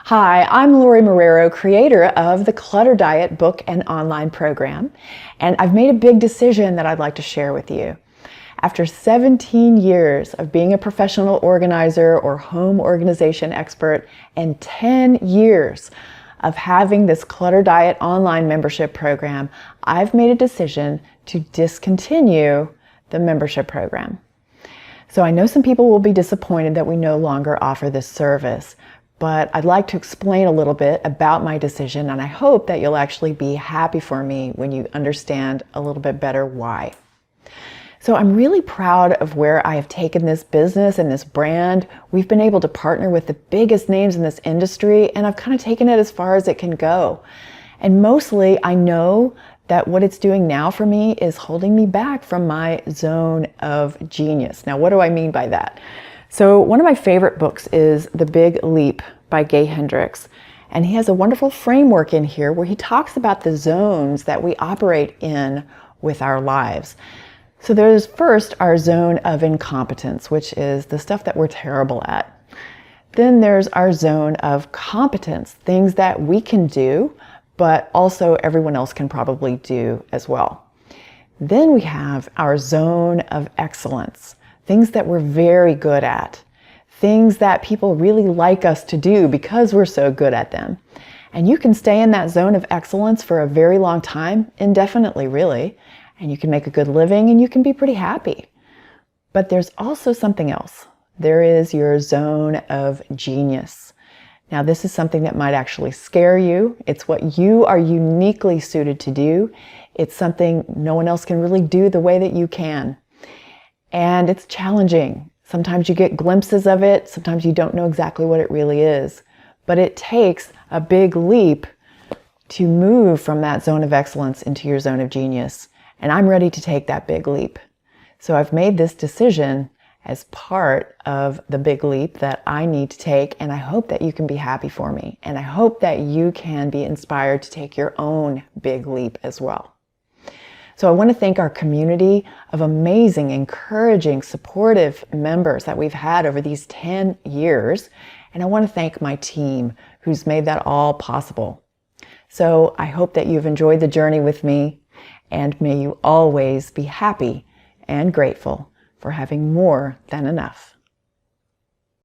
Hi, I'm Lorie Marrero, creator of the Clutter Diet book and online program, and I've made a big decision that I'd like to share with you. After 17 years of being a professional organizer or home organization expert and 10 years of having this Clutter Diet online membership program, I've made a decision to discontinue the membership program. So I know some people will be disappointed that we no longer offer this service, but I'd like to explain a little bit about my decision, and I hope that you'll actually be happy for me when you understand a little bit better why. So I'm really proud of where I have taken this business and this brand. We've been able to partner with the biggest names in this industry, and I've kind of taken it as far as it can go. And mostly I know that what it's doing now for me is holding me back from my zone of genius. Now, what do I mean by that? So one of my favorite books is The Big Leap by Gay Hendricks. And he has a wonderful framework in here where he talks about the zones that we operate in with our lives. So there's first our zone of incompetence, which is the stuff that we're terrible at. Then there's our zone of competence, things that we can do, but also everyone else can probably do as well. Then we have our zone of excellence, things that we're very good at, things that people really like us to do because we're so good at them. And you can stay in that zone of excellence for a very long time, indefinitely really, and you can make a good living and you can be pretty happy. But there's also something else. There is your zone of genius. Now, this is something that might actually scare you. It's what you are uniquely suited to do. It's something no one else can really do the way that you can. And it's challenging. Sometimes you get glimpses of it. Sometimes you don't know exactly what it really is. But it takes a big leap to move from that zone of excellence into your zone of genius. And I'm ready to take that big leap. So I've made this decision as part of the big leap that I need to take, and I hope that you can be happy for me. And I hope that you can be inspired to take your own big leap as well. So I want to thank our community of amazing, encouraging, supportive members that we've had over these 10 years. And I want to thank my team who's made that all possible. So I hope that you've enjoyed the journey with me, and may you always be happy and grateful for having more than enough.